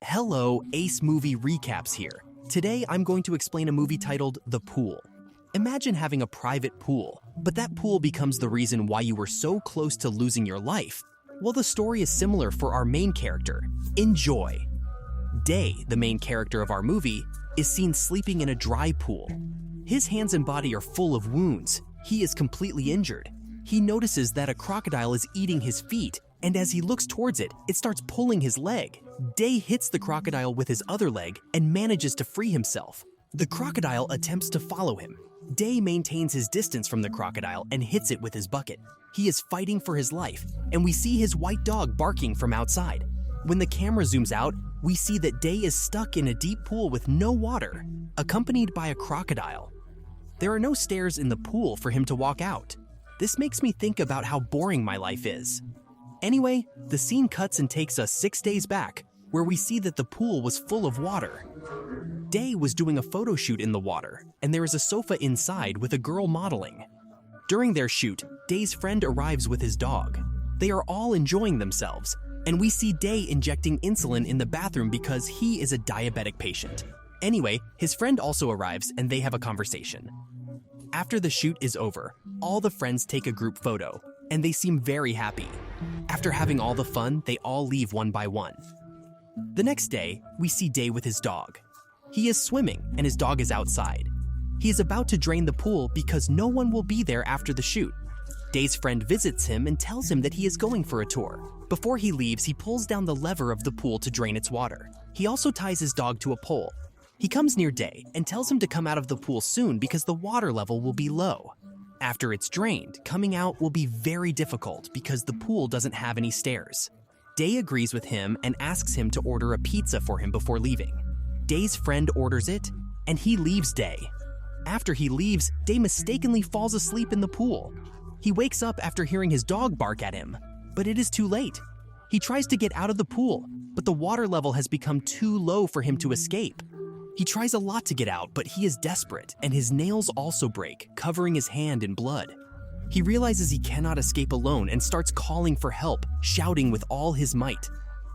Hello, Ace Movie Recaps here. Today I'm going to explain a movie titled The Pool. Imagine having a private pool, but that pool becomes the reason why you were so close to losing your life. Well, the story is similar for our main character. Enjoy. Day, the main character of our movie, is seen sleeping in a dry pool. His hands and body are full of wounds. He is completely injured. He notices that a crocodile is eating his feet, and as he looks towards it, it starts pulling his leg. Day hits the crocodile with his other leg and manages to free himself. The crocodile attempts to follow him. Day maintains his distance from the crocodile and hits it with his bucket. He is fighting for his life, and we see his white dog barking from outside. When the camera zooms out, we see that Day is stuck in a deep pool with no water, accompanied by a crocodile. There are no stairs in the pool for him to walk out. This makes me think about how boring my life is. Anyway, the scene cuts and takes us 6 days back, where we see that the pool was full of water. Day was doing a photo shoot in the water, and there is a sofa inside with a girl modeling. During their shoot, Day's friend arrives with his dog. They are all enjoying themselves, and we see Day injecting insulin in the bathroom because he is a diabetic patient. Anyway, his friend also arrives and they have a conversation. After the shoot is over, all the friends take a group photo, and they seem very happy. After having all the fun, they all leave one by one. The next day, we see Day with his dog. He is swimming and his dog is outside. He is about to drain the pool because no one will be there after the shoot. Day's friend visits him and tells him that he is going for a tour. Before he leaves, he pulls down the lever of the pool to drain its water. He also ties his dog to a pole. He comes near Day and tells him to come out of the pool soon because the water level will be low. After it's drained, coming out will be very difficult because the pool doesn't have any stairs. Day agrees with him and asks him to order a pizza for him before leaving. Day's friend orders it, and he leaves Day. After he leaves, Day mistakenly falls asleep in the pool. He wakes up after hearing his dog bark at him, but it is too late. He tries to get out of the pool, but the water level has become too low for him to escape. He tries a lot to get out, but he is desperate, and his nails also break, covering his hand in blood. He realizes he cannot escape alone and starts calling for help, shouting with all his might.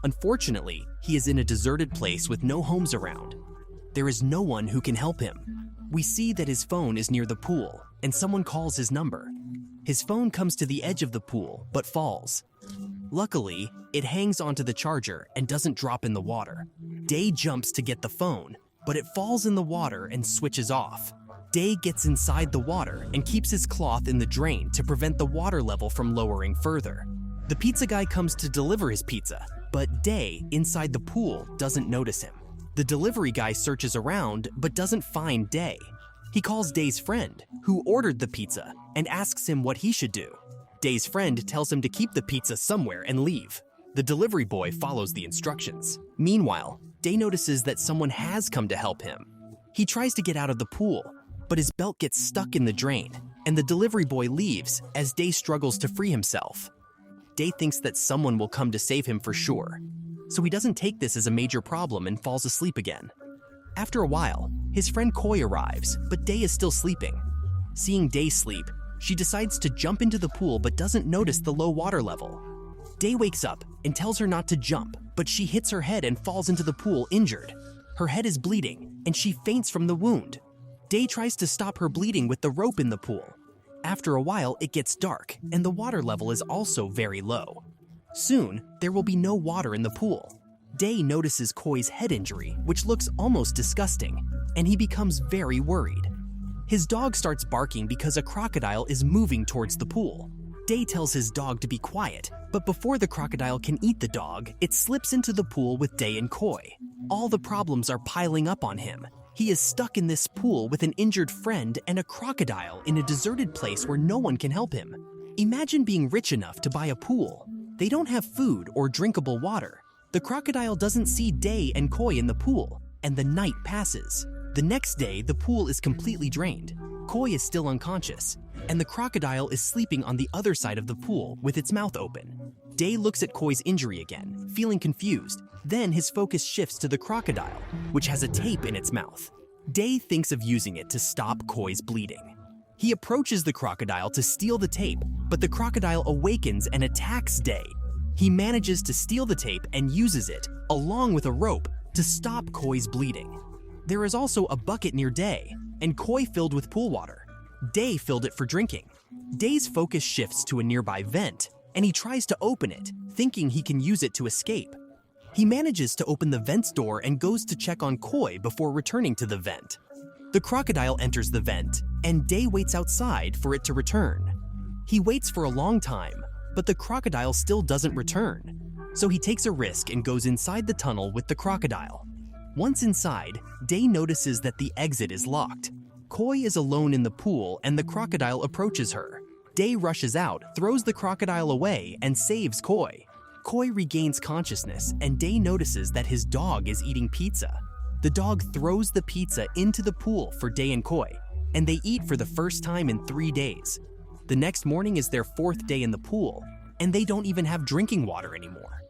Unfortunately, he is in a deserted place with no homes around. There is no one who can help him. We see that his phone is near the pool, and someone calls his number. His phone comes to the edge of the pool, but falls. Luckily, it hangs onto the charger and doesn't drop in the water. Day jumps to get the phone, but it falls in the water and switches off. Day gets inside the water and keeps his cloth in the drain to prevent the water level from lowering further. The pizza guy comes to deliver his pizza, but Day, inside the pool, doesn't notice him. The delivery guy searches around, but doesn't find Day. He calls Day's friend, who ordered the pizza, and asks him what he should do. Day's friend tells him to keep the pizza somewhere and leave. The delivery boy follows the instructions. Meanwhile, Day notices that someone has come to help him. He tries to get out of the pool, but his belt gets stuck in the drain, and the delivery boy leaves as Day struggles to free himself. Day thinks that someone will come to save him for sure, so he doesn't take this as a major problem and falls asleep again. After a while, his friend Koi arrives, but Day is still sleeping. Seeing Day sleep, she decides to jump into the pool but doesn't notice the low water level. Day wakes up and tells her not to jump, but she hits her head and falls into the pool injured. Her head is bleeding, and she faints from the wound. Day tries to stop her bleeding with the rope in the pool. After a while, it gets dark, and the water level is also very low. Soon, there will be no water in the pool. Day notices Koi's head injury, which looks almost disgusting, and he becomes very worried. His dog starts barking because a crocodile is moving towards the pool. Day tells his dog to be quiet, but before the crocodile can eat the dog, it slips into the pool with Day and Koi. All the problems are piling up on him. He is stuck in this pool with an injured friend and a crocodile in a deserted place where no one can help him. Imagine being rich enough to buy a pool. They don't have food or drinkable water. The crocodile doesn't see Day and Koi in the pool, and the night passes. The next day, the pool is completely drained. Koi is still unconscious, and the crocodile is sleeping on the other side of the pool with its mouth open. Day looks at Koi's injury again, feeling confused. Then his focus shifts to the crocodile, which has a tape in its mouth. Day thinks of using it to stop Koi's bleeding. He approaches the crocodile to steal the tape, but the crocodile awakens and attacks Day. He manages to steal the tape and uses it, along with a rope, to stop Koi's bleeding. There is also a bucket near Day, and Koi filled with pool water. Day filled it for drinking. Day's focus shifts to a nearby vent, and he tries to open it, thinking he can use it to escape. He manages to open the vent's door and goes to check on Koi before returning to the vent. The crocodile enters the vent, and Day waits outside for it to return. He waits for a long time, but the crocodile still doesn't return. So he takes a risk and goes inside the tunnel with the crocodile. Once inside, Day notices that the exit is locked. Koi is alone in the pool and the crocodile approaches her. Day rushes out, throws the crocodile away, and saves Koi. Koi regains consciousness, and Day notices that his dog is eating pizza. The dog throws the pizza into the pool for Day and Koi, and they eat for the first time in 3 days. The next morning is their 4th day in the pool, and they don't even have drinking water anymore.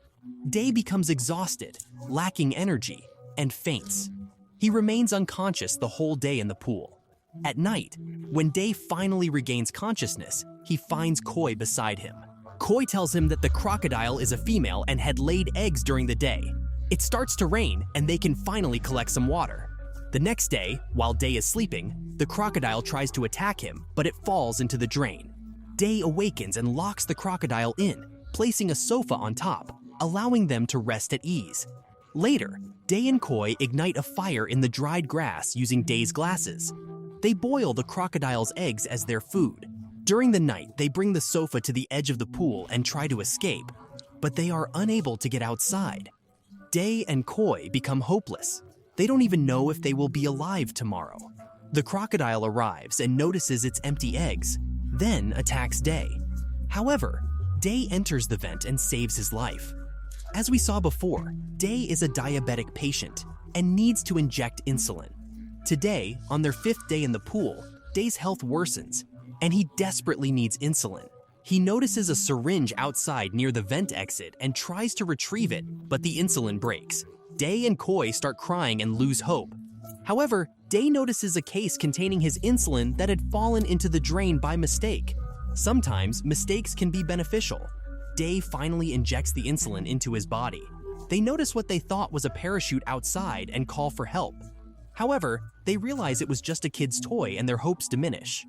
Day becomes exhausted, lacking energy, and faints. He remains unconscious the whole day in the pool. At night, when Day finally regains consciousness, he finds Koi beside him. Koi tells him that the crocodile is a female and had laid eggs during the day. It starts to rain, and they can finally collect some water. The next day, while Day is sleeping, the crocodile tries to attack him, but it falls into the drain. Day awakens and locks the crocodile in, placing a sofa on top, allowing them to rest at ease. Later, Day and Koi ignite a fire in the dried grass using Day's glasses. They boil the crocodile's eggs as their food. During the night, they bring the sofa to the edge of the pool and try to escape, but they are unable to get outside. Day and Koi become hopeless. They don't even know if they will be alive tomorrow. The crocodile arrives and notices its empty eggs, then attacks Day. However, Day enters the vent and saves his life. As we saw before, Day is a diabetic patient and needs to inject insulin. Today, on their 5th day in the pool, Day's health worsens, and he desperately needs insulin. He notices a syringe outside near the vent exit and tries to retrieve it, but the insulin breaks. Day and Koi start crying and lose hope. However, Day notices a case containing his insulin that had fallen into the drain by mistake. Sometimes, mistakes can be beneficial. Day finally injects the insulin into his body. They notice what they thought was a parachute outside and call for help. However, they realize it was just a kid's toy and their hopes diminish.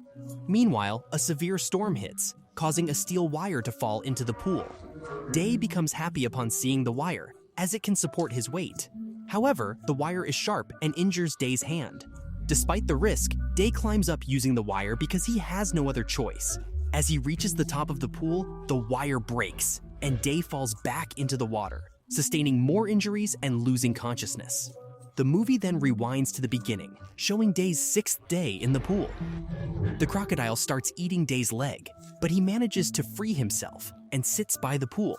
Meanwhile, a severe storm hits, causing a steel wire to fall into the pool. Day becomes happy upon seeing the wire, as it can support his weight. However, the wire is sharp and injures Day's hand. Despite the risk, Day climbs up using the wire because he has no other choice. As he reaches the top of the pool, the wire breaks, and Day falls back into the water, sustaining more injuries and losing consciousness. The movie then rewinds to the beginning, showing Day's 6th day in the pool. The crocodile starts eating Day's leg, but he manages to free himself and sits by the pool.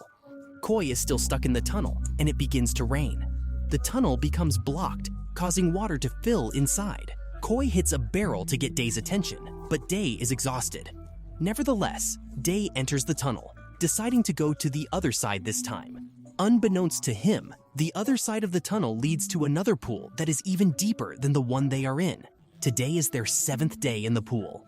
Koi is still stuck in the tunnel, and it begins to rain. The tunnel becomes blocked, causing water to fill inside. Koi hits a barrel to get Day's attention, but Day is exhausted. Nevertheless, Day enters the tunnel, deciding to go to the other side this time. Unbeknownst to him, the other side of the tunnel leads to another pool that is even deeper than the one they are in. Today is their 7th day in the pool.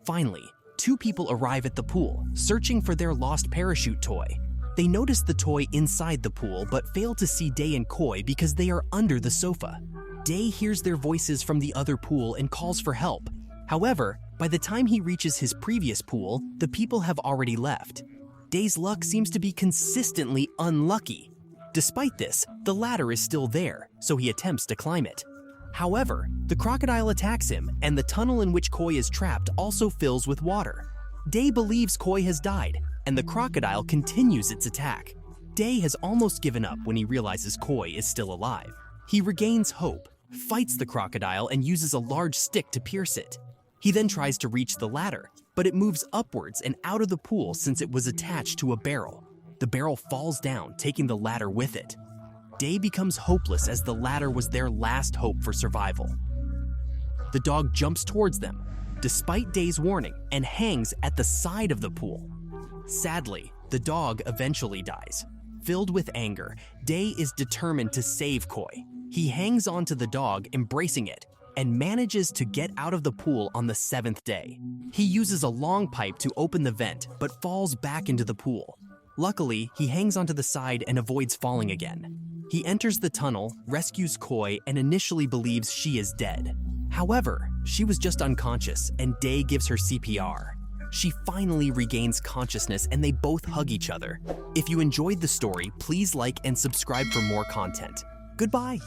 Finally, 2 people arrive at the pool, searching for their lost parachute toy. They notice the toy inside the pool but fail to see Day and Koi because they are under the sofa. Day hears their voices from the other pool and calls for help. However, by the time he reaches his previous pool, the people have already left. Day's luck seems to be consistently unlucky. Despite this, the ladder is still there, so he attempts to climb it. However, the crocodile attacks him, and the tunnel in which Koi is trapped also fills with water. Day believes Koi has died, and the crocodile continues its attack. Day has almost given up when he realizes Koi is still alive. He regains hope, fights the crocodile, and uses a large stick to pierce it. He then tries to reach the ladder, but it moves upwards and out of the pool since it was attached to a barrel. The barrel falls down, taking the ladder with it. Day becomes hopeless as the ladder was their last hope for survival. The dog jumps towards them, despite Day's warning, and hangs at the side of the pool. Sadly, the dog eventually dies. Filled with anger, Day is determined to save Koi. He hangs onto the dog, embracing it, and manages to get out of the pool on the 7th day. He uses a long pipe to open the vent, but falls back into the pool. Luckily, he hangs onto the side and avoids falling again. He enters the tunnel, rescues Koi, and initially believes she is dead. However, she was just unconscious, and Day gives her CPR. She finally regains consciousness and they both hug each other. If you enjoyed the story, please like and subscribe for more content. Goodbye!